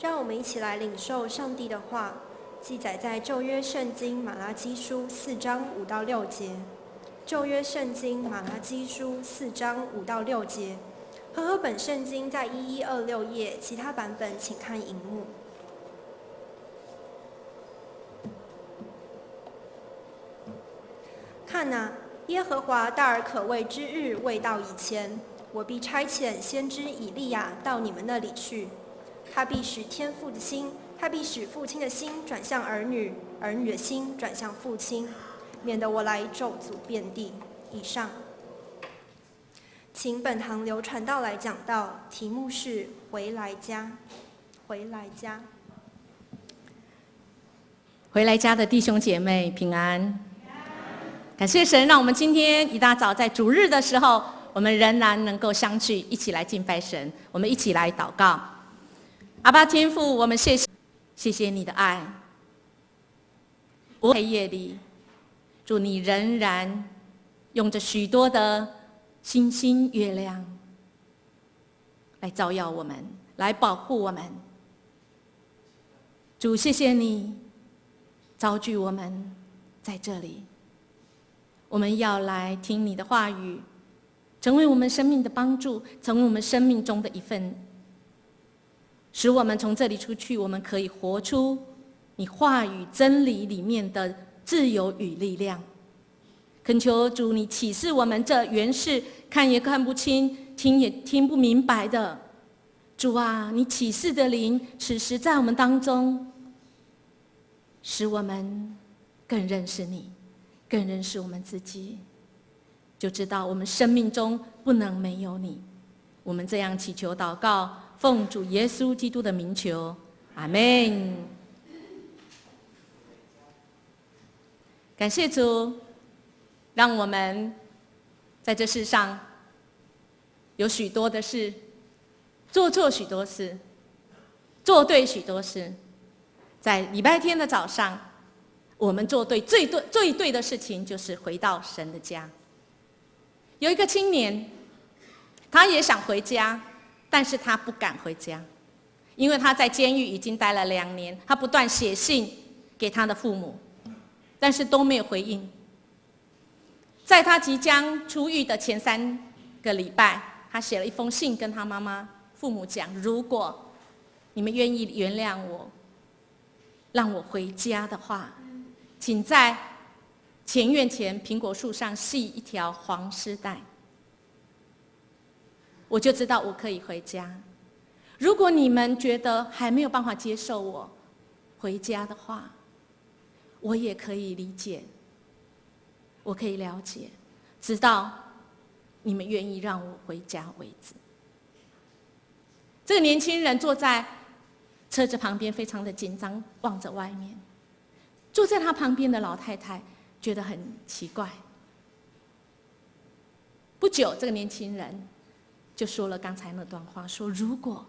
让我们一起来领受上帝的话，记载在旧约圣经马拉基书4章5到6节。旧约圣经马拉基书4章5到6节。和合本圣经在1126页，其他版本请看荧幕。看哪，耶和华大而可畏之日未到以前，我必差遣先知以利亚到你们那里去。他必使天父的心，他必使父亲的心转向儿女，儿女的心转向父亲，免得我来咒诅遍地。以上，请本堂刘传道来讲道，题目是“回来家”。回来家，回来家的弟兄姐妹平安。感谢神，让我们今天一大早在主日的时候，我们仍然能够相聚，一起来敬拜神。我们一起来祷告。阿爸天父，我们谢谢你的爱。黑夜里，主你仍然用着许多的星星月亮来照耀我们，来保护我们。主，谢谢你召聚我们在这里，我们要来听你的话语，成为我们生命的帮助，成为我们生命中的一份，使我们从这里出去，我们可以活出你话语真理里面的自由与力量。恳求主你启示我们这原是看也看不清，听也听不明白的。主啊，你启示的灵此时在我们当中，使我们更认识你，更认识我们自己，就知道我们生命中不能没有你。我们这样祈求祷告，奉主耶稣基督的名求，阿们。感谢主，让我们在这世上有许多的事，做错许多事，做对许多事。在礼拜天的早上，我们做对最对的事情，就是回到神的家。有一个青年，他也想回家，但是他不敢回家，因为他在监狱已经待了2年，他不断写信给他的父母，但是都没有回应。在他即将出狱的前3个礼拜，他写了一封信跟他妈妈、父母讲：如果你们愿意原谅我，让我回家的话，请在前院前苹果树上系一条黄丝带，我就知道我可以回家。如果你们觉得还没有办法接受我回家的话，我也可以理解，我可以了解，直到你们愿意让我回家为止。这个年轻人坐在车子旁边，非常的紧张，望着外面。坐在他旁边的老太太觉得很奇怪。不久，这个年轻人就说了刚才那段话，说如果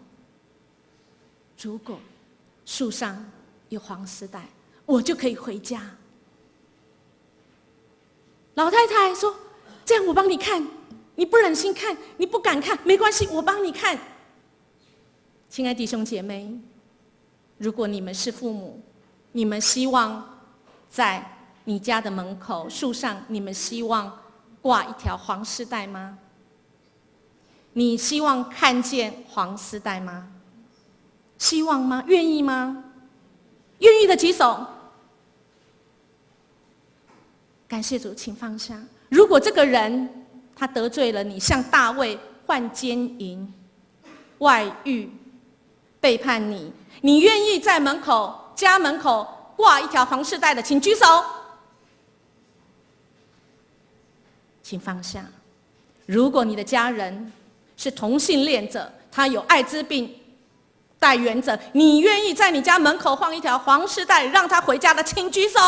树上有黄丝带，我就可以回家。老太太说：这样我帮你看，你不忍心看，你不敢看，没关系，我帮你看。亲爱的弟兄姐妹，如果你们是父母，你们希望在你家的门口树上，你们希望挂一条黄丝带吗？你希望看见黄丝带吗？希望吗？愿意吗？愿意的举手。感谢主，请放下。如果这个人他得罪了你，像大卫犯奸淫、外遇、背叛你，你愿意在家门口挂一条黄丝带的，请举手。请放下。如果你的家人是同性恋者，他有艾滋病带原者，你愿意在你家门口放一条黄丝带让他回家的，请举手。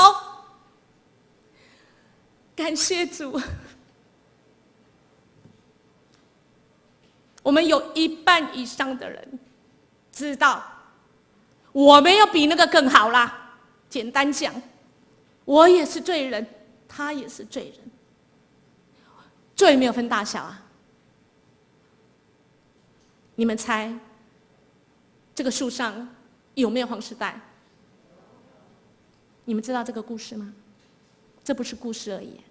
感谢主，我们有1半以上的人知道，我没有比那个更好啦。简单讲，我也是罪人，他也是罪人，罪没有分大小啊。你们猜，这个树上有没有黄丝带？你们知道这个故事吗？这不是故事而已。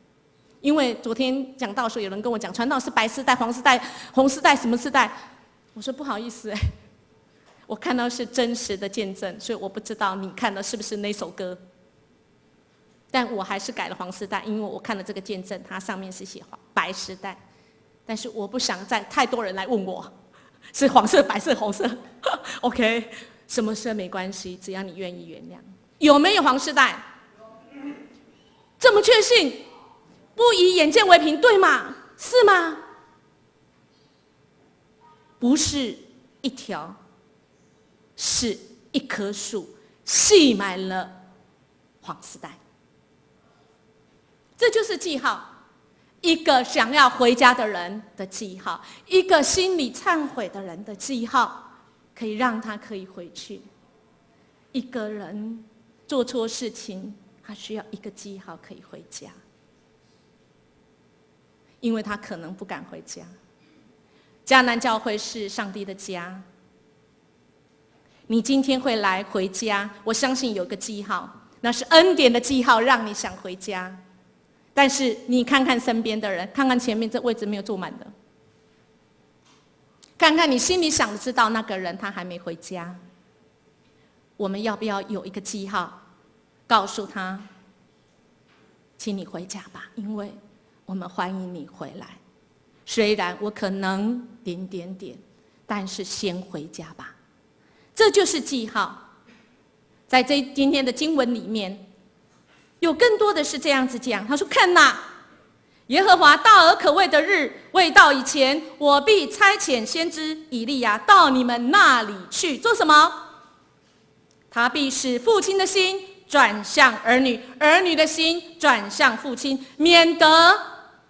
因为昨天讲到的时候，有人跟我讲，传道是白丝带、黄丝带、红丝带，什么丝带？我说不好意思，我看到是真实的见证，所以我不知道你看的是不是那首歌。但我还是改了黄丝带，因为我看了这个见证，它上面是写白丝带。但是我不想再太多人来问我，是黄色、白色、红色，OK， 什么色没关系，只要你愿意原谅。有没有黄丝带？这么确信？不以眼见为凭，对吗？是吗？不是一条，是一棵树，系满了黄丝带。这就是记号，一个想要回家的人的记号，一个心里忏悔的人的记号，可以让他可以回去。一个人做错事情，他需要一个记号可以回家。因为他可能不敢回家。迦南教会是上帝的家，你今天会来回家，我相信有个记号，那是恩典的记号，让你想回家。但是你看看身边的人，看看前面这位置没有坐满的，看看你心里想知道那个人他还没回家，我们要不要有一个记号，告诉他，请你回家吧，因为我们欢迎你回来，虽然我可能……但是先回家吧。这就是记号。在今天的经文里面，有更多的是这样子讲。他说：“看哪，耶和华大而可畏的日未到以前，我必差遣先知以利亚到你们那里去，做什么？他必使父亲的心转向儿女，儿女的心转向父亲，免得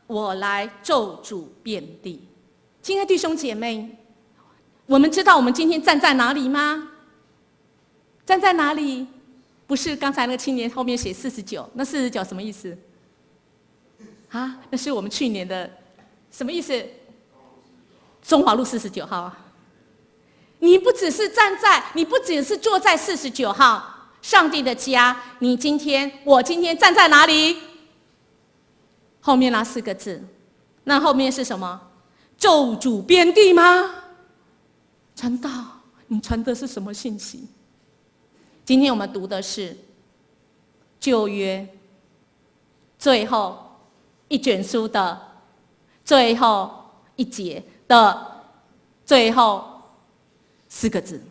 我来咒诅遍地。”亲爱的弟兄姐妹，我们知道我们今天站在哪里吗？站在哪里？不是刚才那个青年后面写49，那49什么意思？啊，那是我们去年的什么意思？中华路49号啊。你不只是坐在49号上帝的家，我今天站在哪里？后面那4个字，那后面是什么？咒诅遍地吗？传道，你传的是什么信息？今天我们读的是旧约最后一卷书的最后一节的最后4个字。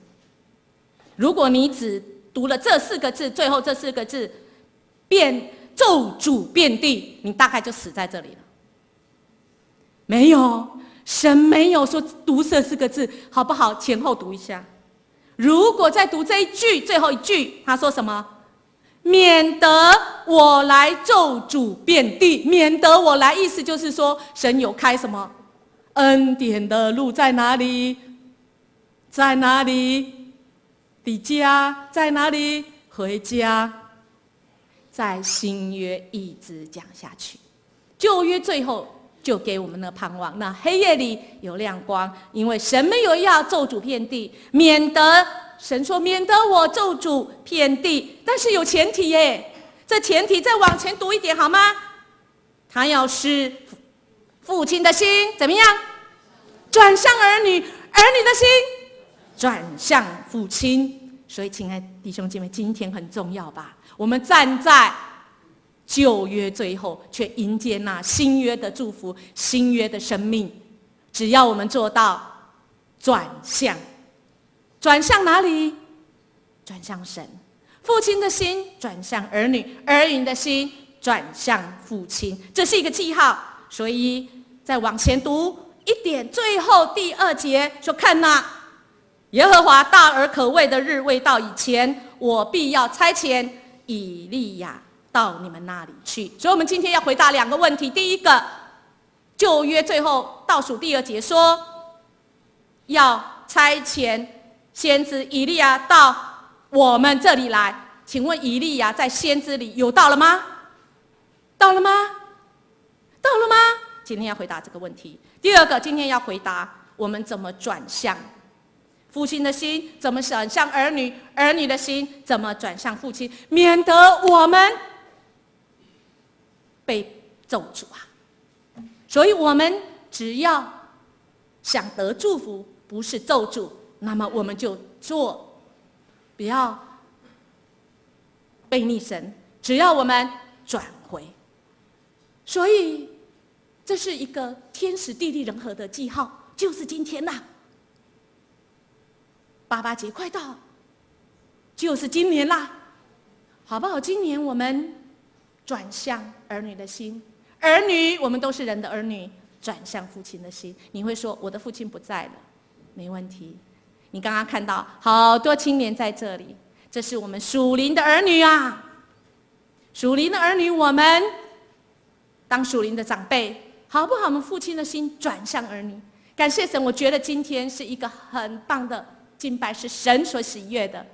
如果你只读了这4个字，最后这4个字，咒诅遍地，你大概就死在这里了。没有，神没有说读这4个字，好不好？前后读一下。如果再读这一句，最后一句，他说什么？免得我来咒诅遍地，免得我来，意思就是说，神有开什么恩典的路在哪里？在哪里？的家在哪里？回家。在新约一直讲下去，旧约最后就给我们的盼望，那黑夜里有亮光，因为神没有要咒诅遍地，神说免得我咒诅遍地，但是有前提耶，这前提再往前读一点好吗？他要使父亲的心怎么样？转向儿女，儿女的心转向父亲。所以亲爱的弟兄姐妹，今天很重要吧？我们站在旧约最后，却迎接那新约的祝福，新约的生命。只要我们做到转向哪里？转向神。父亲的心转向儿女，儿女的心转向父亲，这是一个记号。所以再往前读一点，最后第2节说：“看哪，耶和华大而可畏的日未到以前，我必要差遣以利亚到你们那里去。”所以我们今天要回答2个问题。第一个，旧约最后倒数第2节说要差遣先知以利亚到我们这里来。请问以利亚在先知里有到了吗？到了吗？到了吗？今天要回答这个问题。第2个，今天要回答我们怎么转向父亲的心怎么转向儿女，儿女的心怎么转向父亲，免得我们被咒诅啊！所以我们只要想得祝福，不是咒诅，那么我们就做，不要背逆神，只要我们转回。所以这是一个天时地利人和的记号，就是今天啦。88节快到，就是今年啦，好不好？今年我们转向儿女的心，儿女我们都是人的儿女，转向父亲的心。你会说我的父亲不在了，没问题。你刚刚看到好多青年在这里，这是我们属灵的儿女啊！属灵的儿女，我们当属灵的长辈，好不好？我们父亲的心转向儿女，感谢神！我觉得今天是一个很棒的敬拜，是神所喜悦的。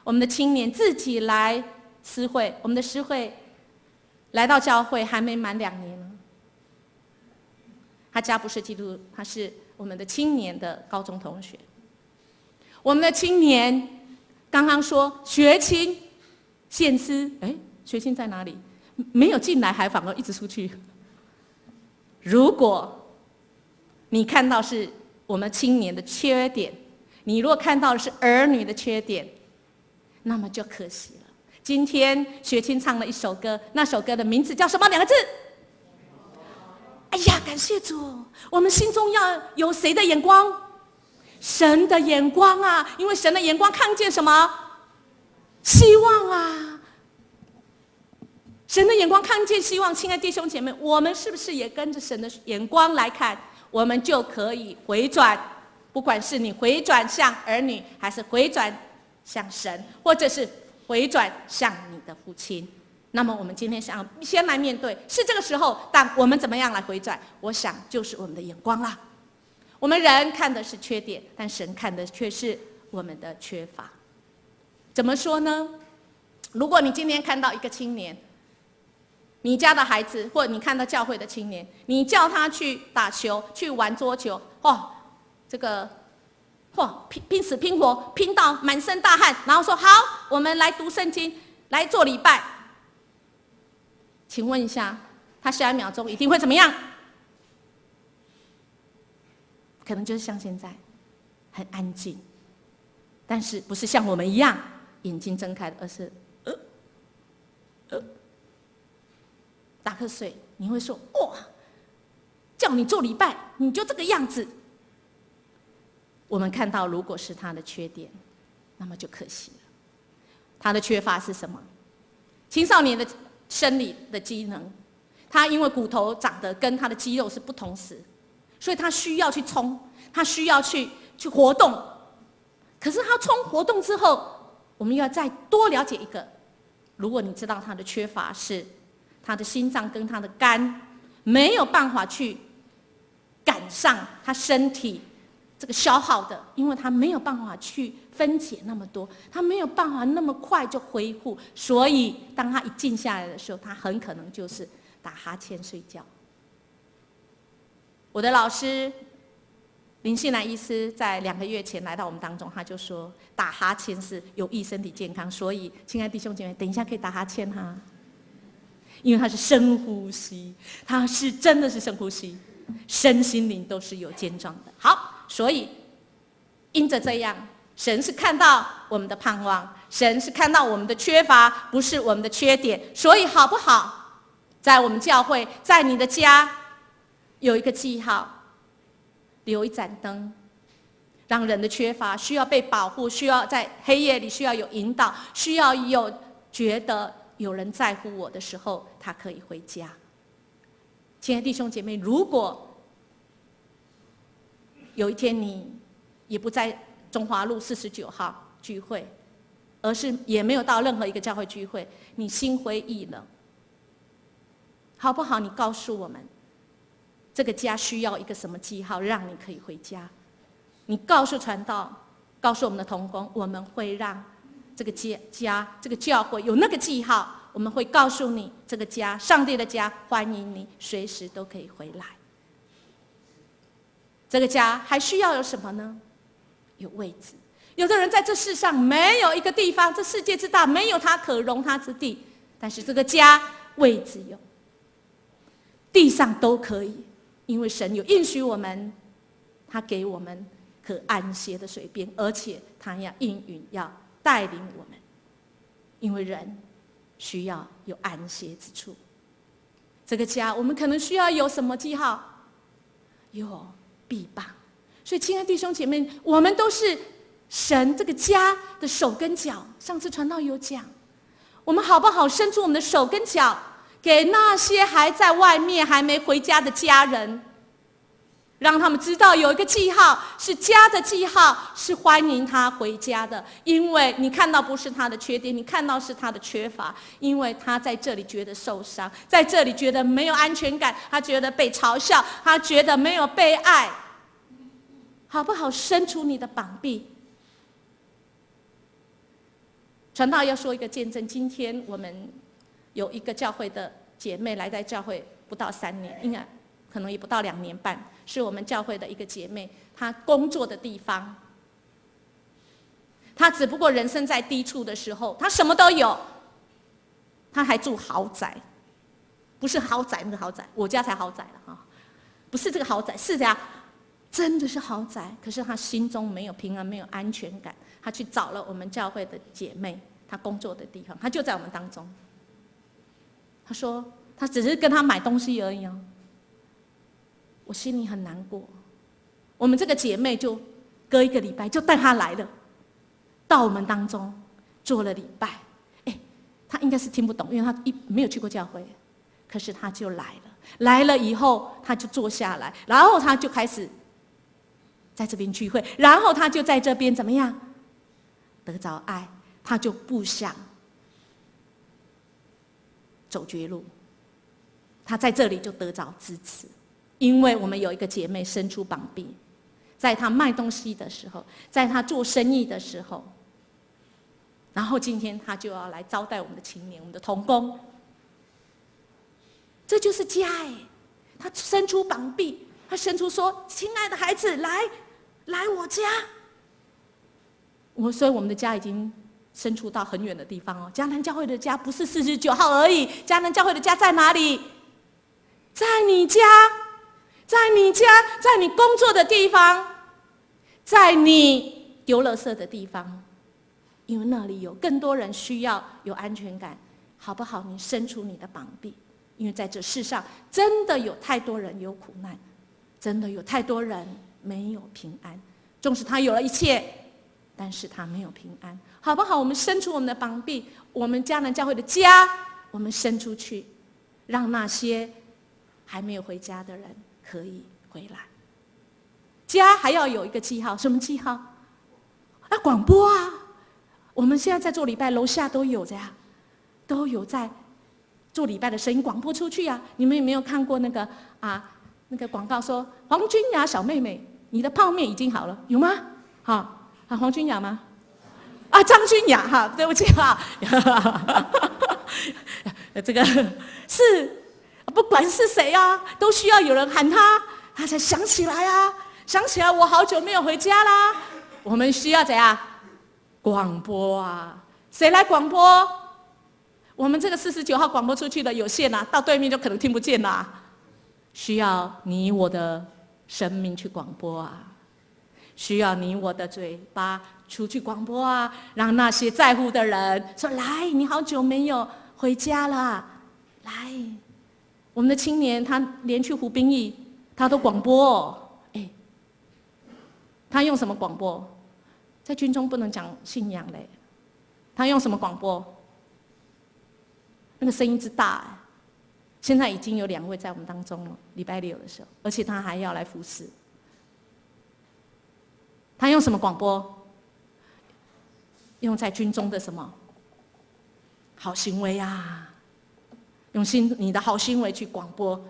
我们的青年自己来诗会，我们的诗会来到教会还没满2年呢。他家不是基督徒，他是我们的青年的高中同学。我们的青年刚刚说学青献诗，学青在哪里？没有进来，还反而一直出去。如果你看到是我们青年的缺点，你如果看到的是儿女的缺点，那么就可惜了。今天学青唱了一首歌，那首歌的名字叫什么？2个字。哎呀，感谢主！我们心中要有谁的眼光？神的眼光啊！因为神的眼光看见什么？希望啊！神的眼光看见希望。亲爱的弟兄姐妹，我们是不是也跟着神的眼光来看？我们就可以回转，不管是你回转向儿女，还是回转向神，或者是回转向你的父亲。那么我们今天想先来面对，是这个时候，但我们怎么样来回转？我想就是我们的眼光啦。我们人看的是缺点，但神看的却是我们的缺乏。怎么说呢？如果你今天看到一个青年，你家的孩子，或者你看到教会的青年，你叫他去打球，去玩桌球，拼死拼活，拼到满身大汗，然后说好，我们来读圣经，来做礼拜。请问一下，他下1秒钟一定会怎么样？可能就是像现在，很安静，但是不是像我们一样眼睛睁开的，而是打瞌睡。你会说哇，叫你做礼拜，你就这个样子。我们看到，如果是他的缺点，那么就可惜了。他的缺乏是什么？青少年的生理的机能，他因为骨头长得跟他的肌肉是不同时，所以他需要去冲，他需要去活动。可是他活动之后，我们要再多了解一个。如果你知道他的缺乏是他的心脏跟他的肝没有办法去赶上他身体这个消耗的，因为他没有办法去分解那么多，他没有办法那么快就恢复，所以当他一静下来的时候，他很可能就是打哈欠睡觉。我的老师林信兰医师在2个月前来到我们当中，他就说打哈欠是有益身体健康，所以亲爱的弟兄姐妹，等一下可以打哈欠哈，因为他是深呼吸，他是真的是深呼吸，身心灵都是有健壮的。好，所以因着这样，神是看到我们的盼望，神是看到我们的缺乏，不是我们的缺点。所以好不好？在我们教会，在你的家有一个记号，留一盏灯，让人的缺乏需要被保护，需要在黑夜里需要有引导，需要有觉得有人在乎我的时候，他可以回家。亲爱的弟兄姐妹，如果有一天你也不在中华路49号聚会，而是也没有到任何一个教会聚会，你心灰意冷，好不好？你告诉我们，这个家需要一个什么记号，让你可以回家？你告诉传道，告诉我们的同工，我们会让这个家、这个教会有那个记号。我们会告诉你，这个家，上帝的家，欢迎你，随时都可以回来。这个家还需要有什么呢？有位置。有的人在这世上没有一个地方，这世界之大，没有他可容他之地，但是这个家位置有，地上都可以，因为神有应许我们，他给我们可安歇的水边，而且他要应允要带领我们，因为人需要有安歇之处。这个家我们可能需要有什么记号？有臂膀。所以亲爱的弟兄姐妹，我们都是神这个家的手跟脚。上次传道有讲，我们好不好伸出我们的手跟脚，给那些还在外面还没回家的家人，让他们知道有一个记号，是家的记号，是欢迎他回家的。因为你看到不是他的缺点，你看到是他的缺乏，因为他在这里觉得受伤，在这里觉得没有安全感，他觉得被嘲笑，他觉得没有被爱。好不好伸出你的膀臂？传道要说一个见证，今天我们有一个教会的姐妹来在教会不到3年，应该可能也不到2年半，是我们教会的一个姐妹，她工作的地方，她只不过人生在低处的时候，她什么都有，她还住豪宅，不是豪宅那个豪宅，我家才豪宅了哈，不是这个豪宅，是这样。真的是豪宅，可是他心中没有平安，没有安全感。他去找了我们教会的姐妹，他工作的地方，他就在我们当中。他说，他只是跟他买东西而已哦。我心里很难过。我们这个姐妹就隔1个礼拜就带他来了，到我们当中做了礼拜。他应该是听不懂，因为他没有去过教会，可是他就来了。来了以后，他就坐下来，然后他就开始在这边聚会，然后他就在这边怎么样得着爱，他就不想走绝路，他在这里就得着支持。因为我们有一个姐妹伸出膀臂，在他卖东西的时候，在他做生意的时候，然后今天他就要来招待我们的青年，我们的同工。这就是家哎，他伸出膀臂，他伸出说：“亲爱的孩子，来我家。”所以我们的家已经伸出到很远的地方哦。迦南教会的家不是49号而已，迦南教会的家在哪里？在你家，在你家，在你工作的地方，在你丢垃圾的地方，因为那里有更多人需要有安全感，好不好？你伸出你的膀臂。因为在这世上，真的有太多人有苦难，真的有太多人没有平安。纵使他有了一切，但是他没有平安，好不好？我们伸出我们的膀臂，我们迦南教会的家，我们伸出去，让那些还没有回家的人可以回来。家还要有一个记号，什么记号？广播啊！我们现在在做礼拜，楼下都有这样，都有在做礼拜的声音广播出去啊！你们有没有看过那个广告说黄君雅小妹妹，你的泡面已经好了，有吗？黄君雅吗？张君雅哈，对不起哈，这个是不管是谁啊，都需要有人喊他，他才想起来啊，想起来我好久没有回家啦。我们需要怎样？广播啊！谁来广播？我们这个49号广播出去的有限啊，到对面就可能听不见啦。需要你我的生命去广播啊，需要你我的嘴巴出去广播啊，让那些在乎的人说：“来，你好久没有回家了，来。”我们的青年他连去服兵役，他都广播他用什么广播？在军中不能讲信仰嘞，他用什么广播？那个声音之大现在已经有2位在我们当中了，礼拜6的时候，而且他还要来服侍。他用什么广播？用在军中的什么好行为啊？用你的好行为去广播，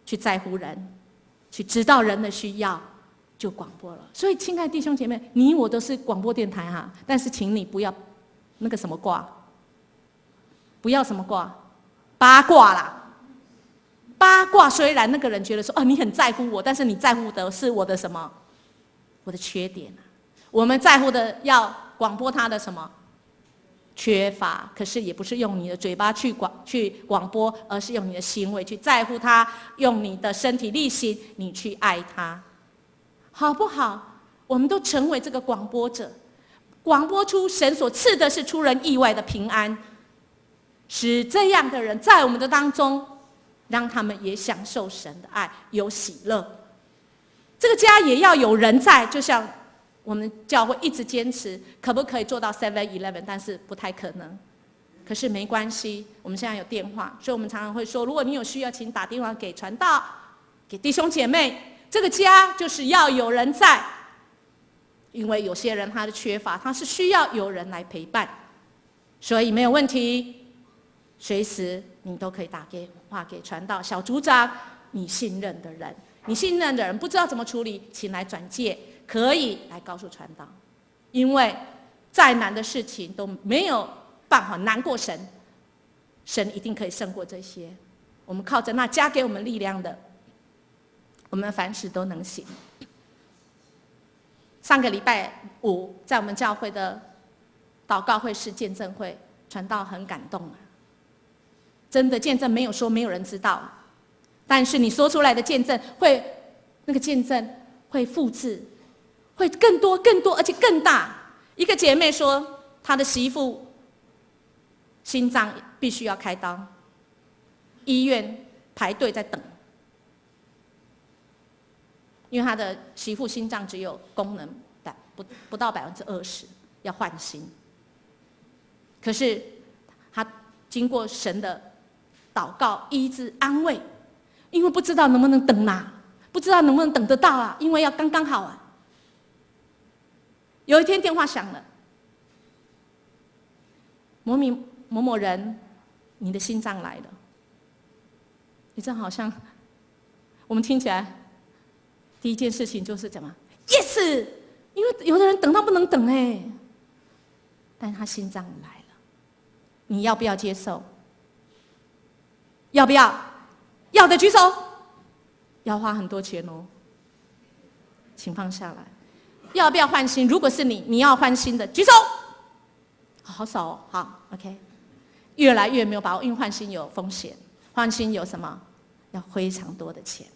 去在乎人，去知道人的需要，就广播了。所以，亲爱的弟兄姐妹，你我都是广播电台哈，但是请你不要那个什么挂。不要什么卦，八卦啦。八卦虽然那个人觉得说，你很在乎我，但是你在乎的是我的什么？我的缺点啊。我们在乎的要广播他的什么缺乏，可是也不是用你的嘴巴去广播，而是用你的行为去在乎他，用你的身体力行，你去爱他，好不好？我们都成为这个广播者，广播出神所赐的是出人意外的平安，使这样的人在我们的当中，让他们也享受神的爱，有喜乐。这个家也要有人在，就像我们教会一直坚持，可不可以做到 7-11， 但是不太可能。可是没关系，我们现在有电话，所以我们常常会说，如果你有需要，请打电话给传道，给弟兄姐妹。这个家就是要有人在，因为有些人他的缺乏，他是需要有人来陪伴，所以没有问题，随时你都可以打电话给传道小组长，你信任的人，你信任的人不知道怎么处理，请来转介。可以来告诉传道，因为再难的事情都没有办法难过神，神一定可以胜过这些。我们靠着那加给我们力量的，我们凡事都能行。上个礼拜五，在我们教会的祷告会是见证会，传道很感动啊！真的见证没有说没有人知道，但是你说出来的见证会，那个见证会复制。会更多更多，而且更大。一个姐妹说，她的媳妇心脏必须要开刀，医院排队在等，因为她的媳妇心脏只有功能不到20%，要换心。可是她经过神的祷告、医治、安慰，因为不知道能不能等啊，不知道能不能等得到啊，因为要刚刚好啊。有一天电话响了，某某人，你的心脏来了。你这好像我们听起来第一件事情就是怎么 yes， 因为有的人等到不能等哎，但是他心脏来了，你要不要接受？要不要？要的举手。要花很多钱哦，请放下来。要不要换心？如果是你要换心的，举手。好少哦，好 ，OK。越来越没有把握，因为换心有风险，换心有什么？要非常多的钱。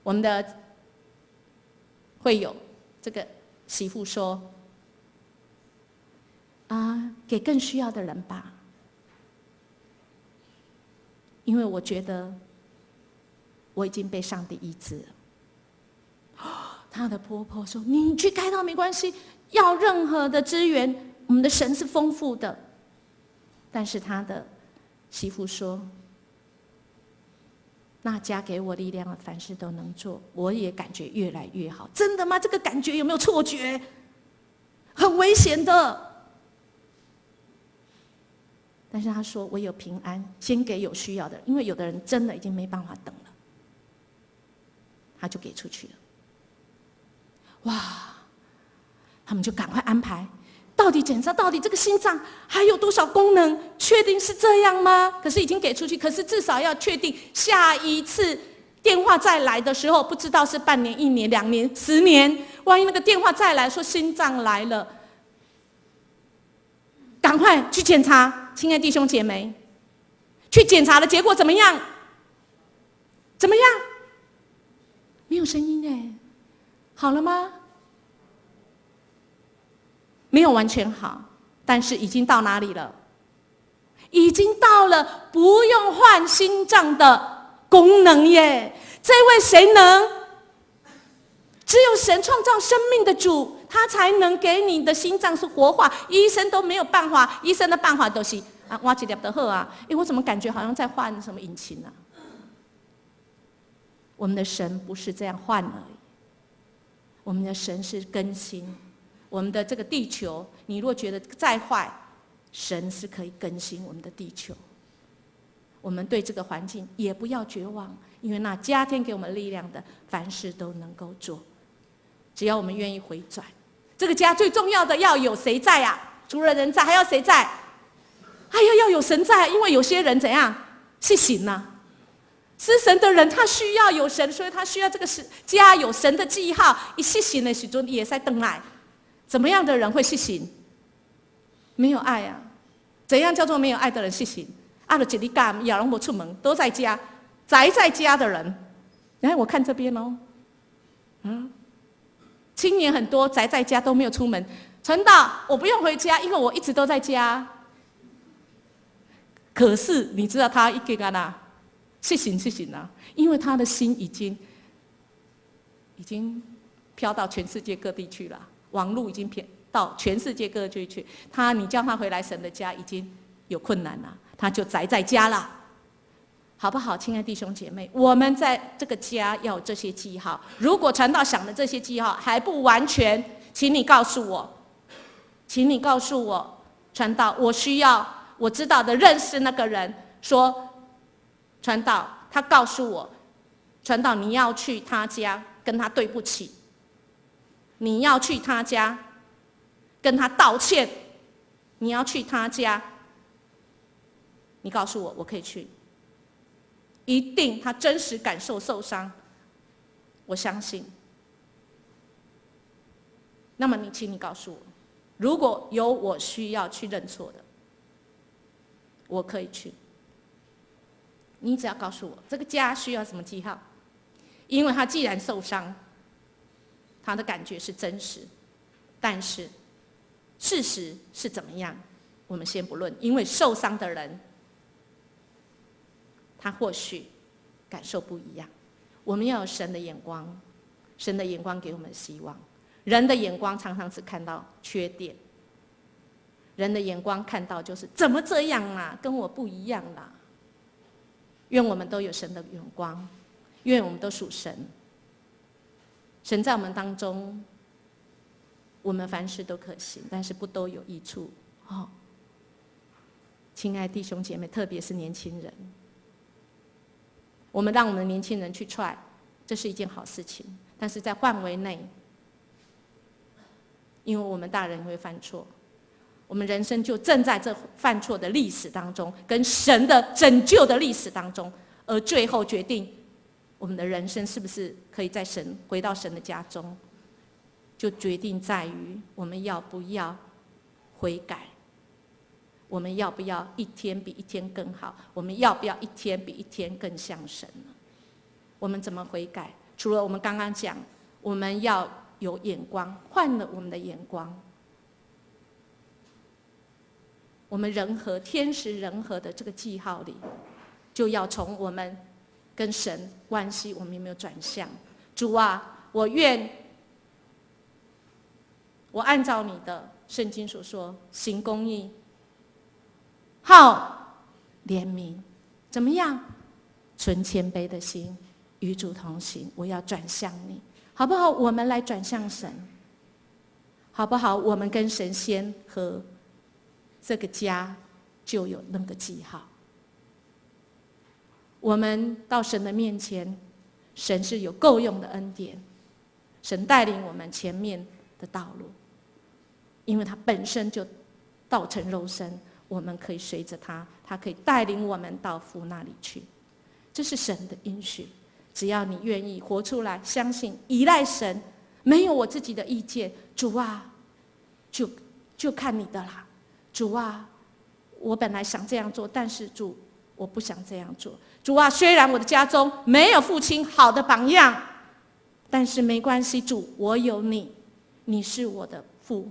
我们的会友这个媳妇说：“给更需要的人吧，因为我觉得我已经被上帝医治了。”她的婆婆说：“你去开刀没关系，要任何的资源，我们的神是丰富的。”但是她的媳妇说：“那加给我力量，凡事都能做。”我也感觉越来越好。真的吗？这个感觉有没有错觉？很危险的。但是她说：“我有平安，先给有需要的人，因为有的人真的已经没办法等了。”她就给出去了。哇！他们就赶快安排，到底检查到底这个心脏还有多少功能？确定是这样吗？可是已经给出去，可是至少要确定下一次电话再来的时候，不知道是半年、1年、2年、10年，万一那个电话再来说心脏来了，赶快去检查，亲爱的弟兄姐妹，去检查的结果怎么样？怎么样？没有声音哎。好了吗？没有完全好，但是已经到哪里了？已经到了不用换心脏的功能耶！这位谁能？只有神创造生命的主，他才能给你的心脏是活化。医生都没有办法，医生的办法都是挖几粒的喝啊！我怎么感觉好像在换什么引擎啊？我们的神不是这样换而已。我们的神是更新，我们的这个地球，你若觉得再坏，神是可以更新我们的地球。我们对这个环境也不要绝望，因为那加添给我们力量的，凡事都能够做。只要我们愿意回转，这个家最重要的要有谁在啊？除了人在，还要谁在？要有神在，因为有些人怎样是行啊？是神的人，他需要有神，所以他需要这个家有神的记号。一失信的时候，也在等来。怎么样的人会失信？没有爱啊！怎样叫做没有爱的人失信？就一日干，也拢没出门，都在家，宅在家的人。来，我看这边哦，青年很多宅在家都没有出门。传道，我不用回家，因为我一直都在家。可是你知道他一个干呐，失信啊，因为他的心已经飘到全世界各地去了，网络已经飘到全世界各地去。你叫他回来神的家已经有困难了，他就宅在家了，好不好？亲爱的弟兄姐妹，我们在这个家要有这些记号。如果传道想的这些记号还不完全，请你告诉我，传道，我需要我知道的认识那个人，说传道，他告诉我，传道你要去他家跟他对不起，你要去他家跟他道歉，你要去他家，你告诉我，我可以去。一定他真实感受受伤，我相信。那么请你告诉我，如果有我需要去认错的，我可以去。你只要告诉我这个家需要什么记号，因为他既然受伤，他的感觉是真实，但是事实是怎么样，我们先不论，因为受伤的人他或许感受不一样。我们要有神的眼光，神的眼光给我们希望。人的眼光常常只看到缺点，人的眼光看到就是怎么这样啊，跟我不一样啦。愿我们都有神的眼光，愿我们都属神。神在我们当中，我们凡事都可行，但是不都有益处。亲爱的弟兄姐妹，特别是年轻人，我们让我们的年轻人去 try， 这是一件好事情，但是在范围内，因为我们大人会犯错，我们人生就正在这犯错的历史当中，跟神的拯救的历史当中，而最后决定我们的人生是不是可以在回到神的家中，就决定在于我们要不要悔改，我们要不要一天比一天更好，我们要不要一天比一天更像神呢？我们怎么悔改？除了我们刚刚讲，我们要有眼光，换了我们的眼光，我们天时人和的这个记号里，就要从我们跟神关系，我们有没有转向？主啊，我愿我按照你的圣经所说，行公义，好怜悯，怎么样？存谦卑的心，与主同行。我要转向你，好不好？我们来转向神，好不好？我们跟神先和这个家就有那个记号。我们到神的面前，神是有够用的恩典，神带领我们前面的道路，因为他本身就道成肉身，我们可以随着他，他可以带领我们到父那里去。这是神的应许，只要你愿意活出来，相信依赖神，没有我自己的意见，主啊，就看你的啦。主啊，我本来想这样做，但是主，我不想这样做。主啊，虽然我的家中没有父亲好的榜样，但是没关系，主，我有你，你是我的父。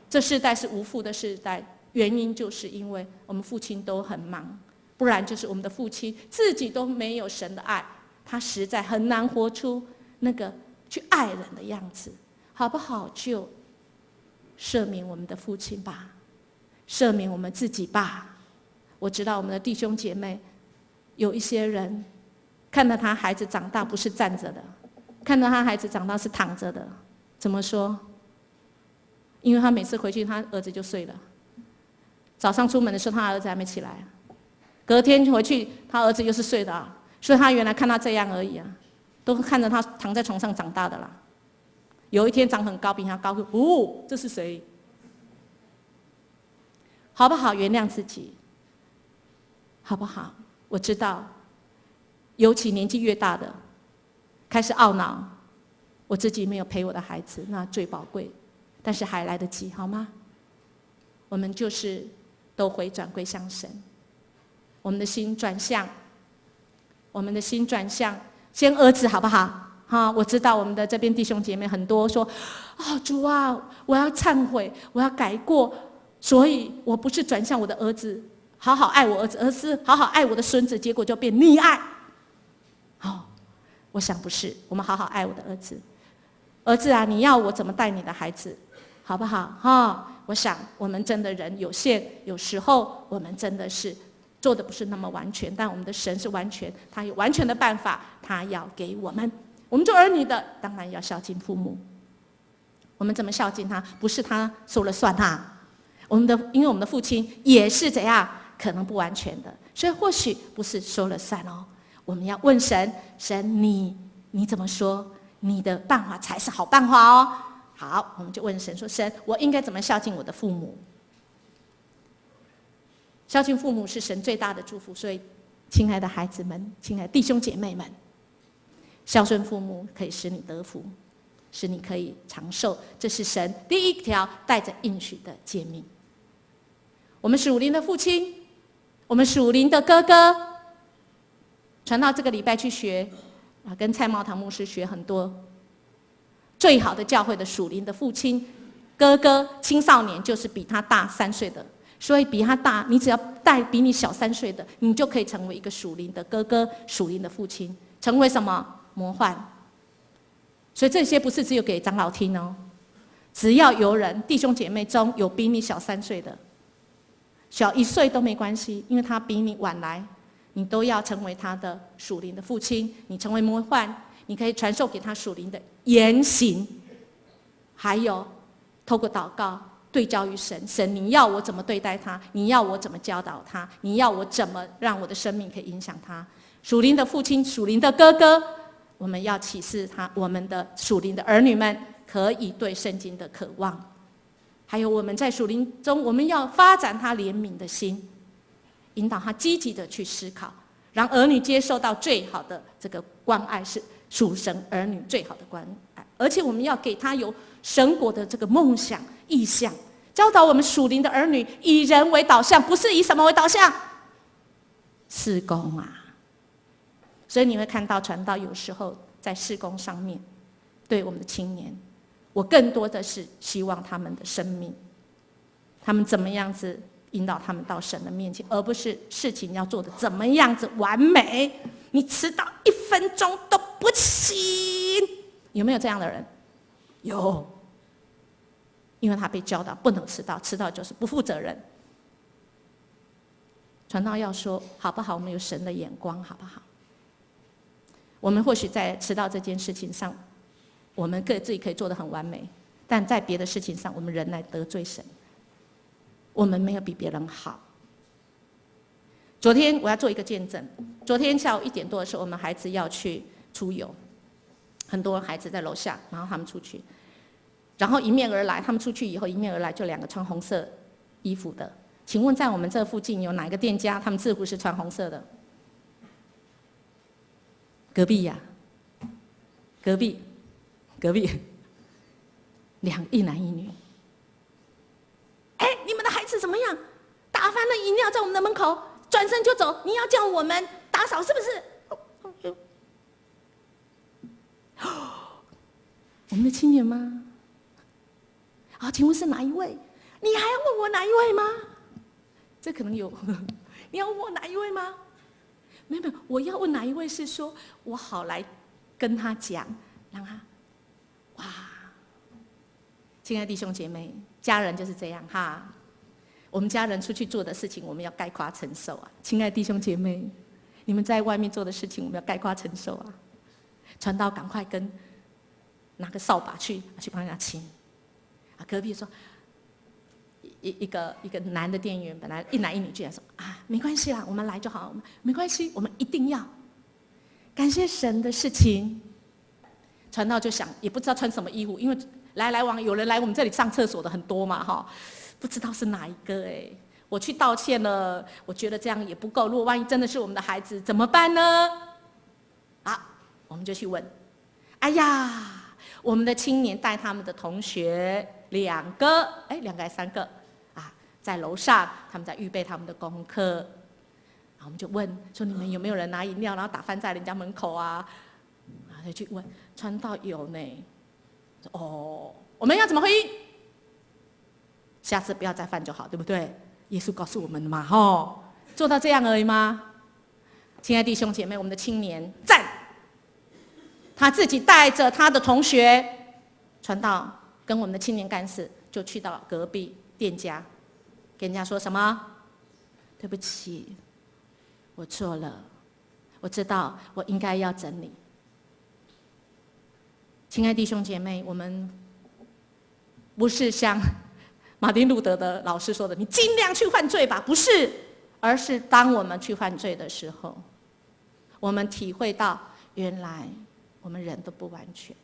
这世代是无父的世代，原因就是因为我们父亲都很忙，不然就是我们的父亲自己都没有神的爱，他实在很难活出那个去爱人的样子，好不好？就赦免我们的父亲吧，赦免我们自己吧。我知道我们的弟兄姐妹有一些人看到他孩子长大不是站着的，看到他孩子长大是躺着的。怎么说？因为他每次回去他儿子就睡了，早上出门的时候他儿子还没起来，隔天回去他儿子又是睡的啊，所以他原来看他这样而已啊，都看着他躺在床上长大的啦。有一天长很高，比他高，这是谁？好不好？原谅自己，好不好？我知道尤其年纪越大的，开始懊恼，我自己没有陪我的孩子，那最宝贵，但是还来得及，好吗？我们就是都回转归向神，我们的心转向，我们的心转向，先儿子好不好？我知道我们的这边弟兄姐妹很多说，主啊，我要忏悔，我要改过，所以我不是转向我的儿子，好好爱我儿子，而是好好爱我的孙子，结果就变溺爱。我想不是，我们好好爱我的儿子。儿子啊，你要我怎么带你的孩子，好不好？我想我们真的人有限，有时候我们真的是做的不是那么完全，但我们的神是完全，他有完全的办法，他要给我们。我们做儿女的当然要孝敬父母。我们怎么孝敬他？不是他说了算因为我们的父亲也是怎样，可能不完全的，所以或许不是说了算哦。我们要问神，神你怎么说？你的办法才是好办法哦。好，我们就问神说，神，我应该怎么孝敬我的父母？孝敬父母是神最大的祝福，所以亲爱的孩子们，亲爱的弟兄姐妹们，孝顺父母可以使你得福，使你可以长寿，这是神第一条带着应许的诫命。我们属灵的父亲，我们属灵的哥哥，传到这个礼拜去学跟蔡茂堂牧师学很多最好的教会的属灵的父亲哥哥，青少年就是比他大3岁的，所以比他大，你只要带比你小3岁的，你就可以成为一个属灵的哥哥，属灵的父亲，成为什么？魔幻。所以这些不是只有给长老听哦，只要有人弟兄姐妹中有比你小3岁的，小1岁都没关系，因为他比你晚来，你都要成为他的属灵的父亲。你成为魔幻，你可以传授给他属灵的言行，还有透过祷告对焦于神，神你要我怎么对待他，你要我怎么教导他，你要我怎么让我的生命可以影响他。属灵的父亲，属灵的哥哥，我们要启示他，我们的属灵的儿女们可以对圣经的渴望，还有我们在属灵中，我们要发展他怜悯的心，引导他积极的去思考，让儿女接受到最好的这个关爱，是属神儿女最好的关爱。而且我们要给他有神国的这个梦想意向，教导我们属灵的儿女以人为导向，不是以什么为导向？事工啊！所以你会看到传道有时候在事工上面，对我们的青年，我更多的是希望他们的生命，他们怎么样子引导他们到神的面前，而不是事情要做的怎么样子完美，你迟到1分钟都不行。有没有这样的人？有，因为他被教导不能迟到，迟到就是不负责任。传道要说好不好？我们有神的眼光，好不好？我们或许在迟到这件事情上，我们自己可以做得很完美，但在别的事情上，我们仍来得罪神。我们没有比别人好。昨天我要做一个见证。昨天下午1点多的时候，我们孩子要去出游，很多孩子在楼下，然后他们出去，然后迎面而来，他们出去以后迎面而来就2个穿红色衣服的。请问在我们这附近有哪一个店家他们制服是穿红色的？隔壁呀，隔壁，1男1女。你们的孩子怎么样？打翻了饮料在我们的门口，转身就走，你要叫我们打扫是不是？我们的青年吗？请问是哪一位？你还要问我哪一位吗？这可能有，你要问我哪一位吗？没有，我要问哪一位是说，我好来跟他讲，让他，哇！亲爱的弟兄姐妹，家人就是这样哈。我们家人出去做的事情，我们要概括承受啊。亲爱的弟兄姐妹，你们在外面做的事情，我们要概括承受啊。传道赶快跟拿个扫把去帮人家清。隔壁说，一个男的店员，本来1男1女，居然说没关系啦，我们来就好，没关系，我们一定要感谢神的事情。传道就想，也不知道穿什么衣服，因为来往有人来我们这里上厕所的很多嘛哈，不知道是哪一个我去道歉了，我觉得这样也不够，如果万一真的是我们的孩子怎么办呢？我们就去问，哎呀，我们的青年带他们的同学2个还3个啊，在楼上，他们在预备他们的功课。然后我们就问说，你们有没有人拿饮料，然后打翻在人家门口啊？然后就去问，传道有呢。哦，我们要怎么回应？下次不要再犯就好，对不对？耶稣告诉我们的嘛，做到这样而已吗？亲爱的弟兄姐妹，我们的青年站，他自己带着他的同学传道，跟我们的青年干事就去到隔壁店家，跟人家说什么？对不起，我错了，我知道我应该要整理。亲爱的弟兄姐妹，我们不是像马丁路德的老师说的，你尽量去犯罪吧，不是，而是当我们去犯罪的时候，我们体会到原来我们人都不完全，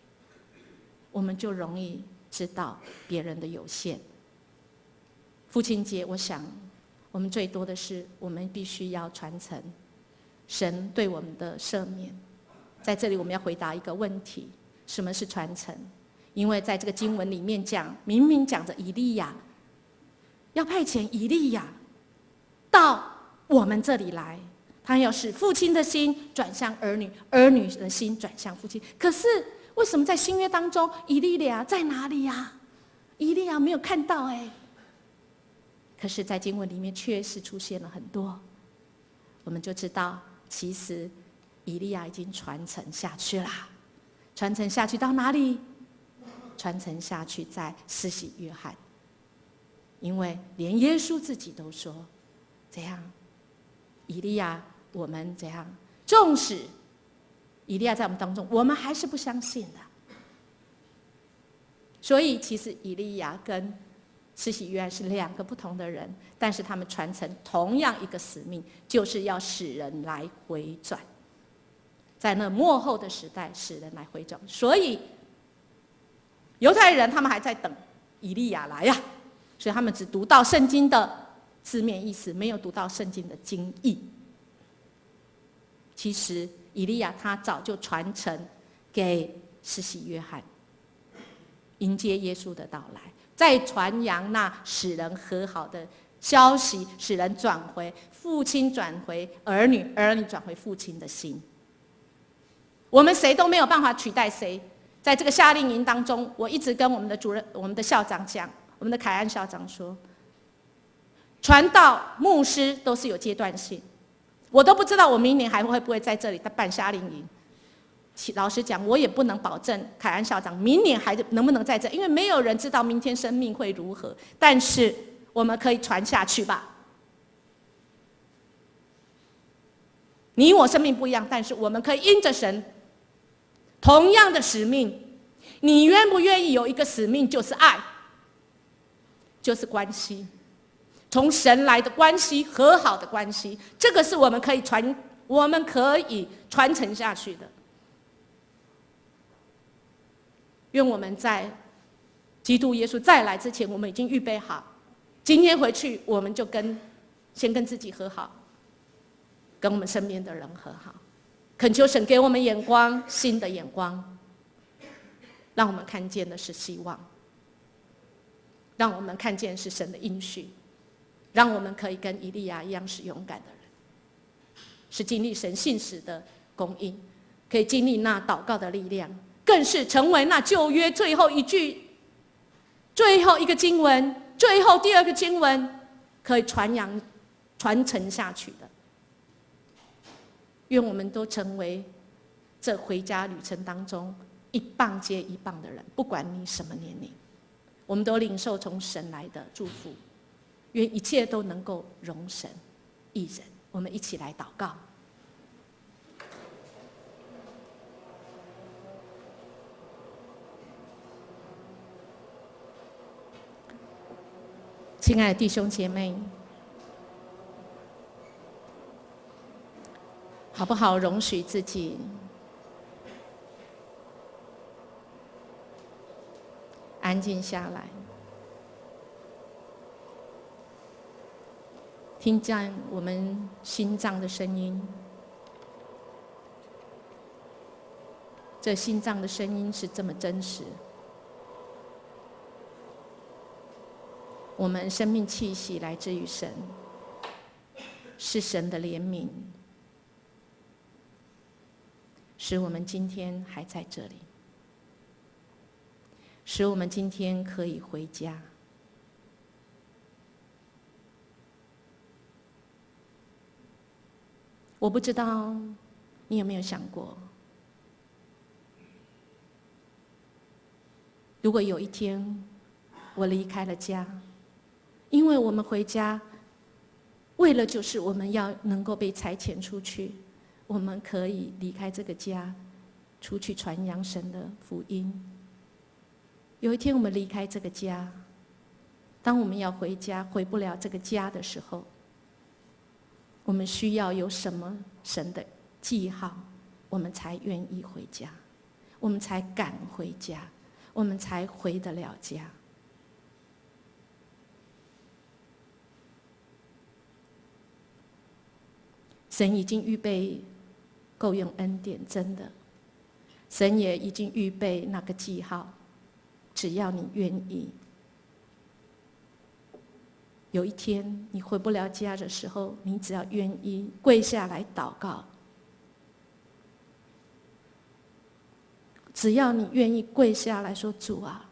我们就容易知道别人的有限。父亲节，我想我们最多的是，我们必须要传承神对我们的赦免。在这里，我们要回答一个问题：什么是传承？因为在这个经文里面讲，明明讲着以利亚要派遣以利亚到我们这里来，他要使父亲的心转向儿女，儿女的心转向父亲。可是为什么在新约当中，以利亚在哪里呀？以利亚没有看到可是在经文里面确实出现了很多，我们就知道其实以利亚已经传承下去啦。传承下去到哪里？传承下去在施洗约翰，因为连耶稣自己都说，怎样？以利亚，我们怎样？纵使以利亚在我们当中，我们还是不相信的。所以其实以利亚跟施洗约翰是2个不同的人，但是他们传承同样一个使命，就是要使人来回转。在那末后的时代，使人来回转。所以犹太人他们还在等以利亚来呀，所以他们只读到圣经的字面意思，没有读到圣经的经义。其实以利亚他早就传承给施洗约翰，迎接耶稣的到来，再传扬那使人和好的消息，使人转回父亲，转回儿女，儿女转回父亲的心。我们谁都没有办法取代谁。在这个夏令营当中，我一直跟我们的主任、我们的校长讲，我们的凯安校长说，传道、牧师都是有阶段性。我都不知道我明年还会不会在这里办夏令营。老实讲，我也不能保证凯安校长明年还能不能在这，因为没有人知道明天生命会如何。但是我们可以传下去吧。你我生命不一样，但是我们可以因着神同样的使命。你愿不愿意有一个使命，就是爱，就是关系，从神来的关系，和好的关系，这个是我们可以传承下去的。愿我们在基督耶稣再来之前，我们已经预备好，今天回去我们就先跟自己和好，跟我们身边的人和好，恳求神给我们眼光，新的眼光，让我们看见的是希望，让我们看见是神的应许，让我们可以跟以利亚一样是勇敢的人，是经历神信实的供应，可以经历那祷告的力量，更是成为那旧约最后一句、最后一个经文、最后第2个经文可以传承下去的。愿我们都成为这回家旅程当中一棒接一棒的人，不管你什么年龄，我们都领受从神来的祝福。愿一切都能够容神益人。我们一起来祷告。亲爱的弟兄姐妹，好不好容许自己安静下来，听见我们心脏的声音，这心脏的声音是这么真实。我们生命气息来自于神，是神的怜悯，使我们今天还在这里，使我们今天可以回家。我不知道你有没有想过，如果有一天我离开了家，因为我们回家为了就是我们要能够被差遣出去，我们可以离开这个家，出去传扬神的福音。有一天我们离开这个家，当我们要回家回不了这个家的时候，我们需要有什么神的记号，我们才愿意回家，我们才敢回家，我们才回得了家。神已经预备够用恩典，真的，神也已经预备那个记号，只要你愿意。有一天你回不了家的时候，你只要愿意跪下来祷告，只要你愿意跪下来说：主啊，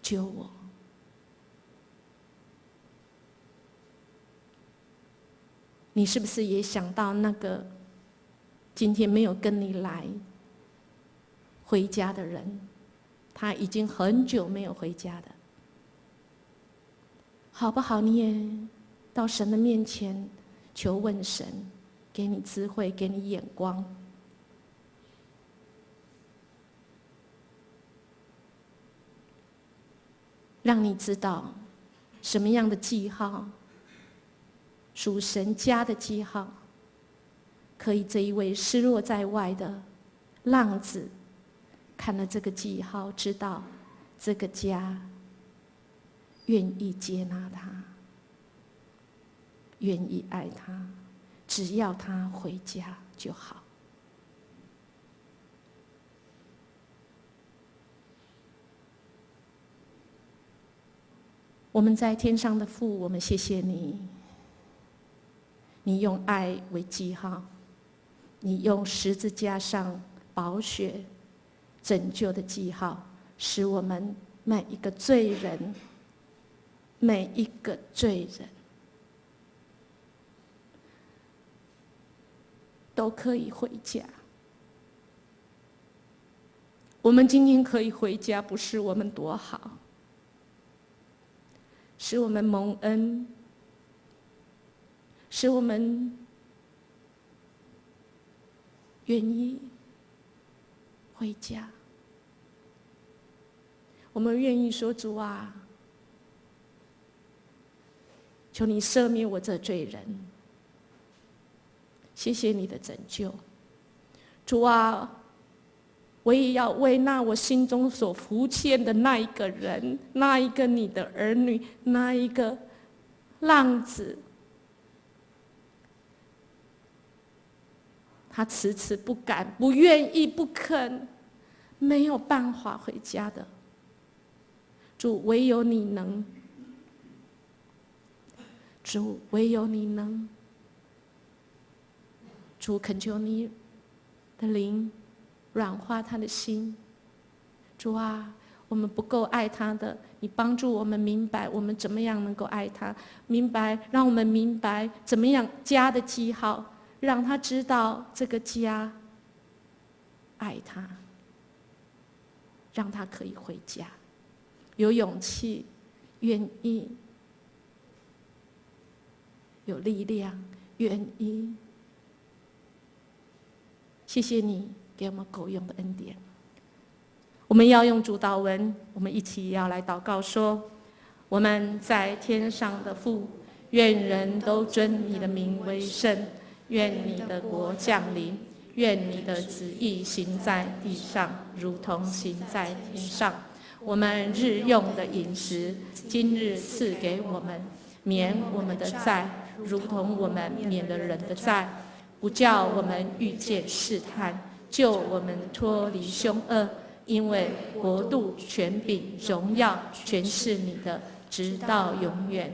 救我。你是不是也想到那个今天没有跟你来回家的人？他已经很久没有回家的，好不好？你也到神的面前求问神，给你智慧，给你眼光，让你知道什么样的记号，属神家的记号，可以这一位失落在外的浪子看了这个记号，知道这个家愿意接纳他，愿意爱他，只要他回家就好。我们在天上的父，我们谢谢你，你用爱为记号，你用十字架上宝血拯救的记号，使我们每一个罪人，每一个罪人都可以回家。我们今天可以回家，不是我们多好，是我们蒙恩，使我们愿意回家。我们愿意说：主啊，求你赦免我这罪人，谢谢你的拯救。主啊，我也要为那我心中所浮现的那一个人，那一个你的儿女，那一个浪子，他迟迟不敢、不愿意、不肯，没有办法回家的。主，唯有你能。主，唯有你能。主，恳求你的灵软化他的心。主啊，我们不够爱他的，你帮助我们明白我们怎么样能够爱他，明白，让我们明白怎么样家的记号，让他知道这个家爱他，让他可以回家，有勇气，愿意，有力量，愿意。谢谢你给我们够用的恩典。我们要用主祷文，我们一起要来祷告说：我们在天上的父，愿人都尊你的名为圣，愿你的国降临，愿你的旨意行在地上，如同行在天上。我们日用的饮食，今日赐给我们，免我们的债，如同我们免了人的债，不叫我们遇见试探，救我们脱离凶恶。因为国度、权柄、荣耀，全是你的，直到永远。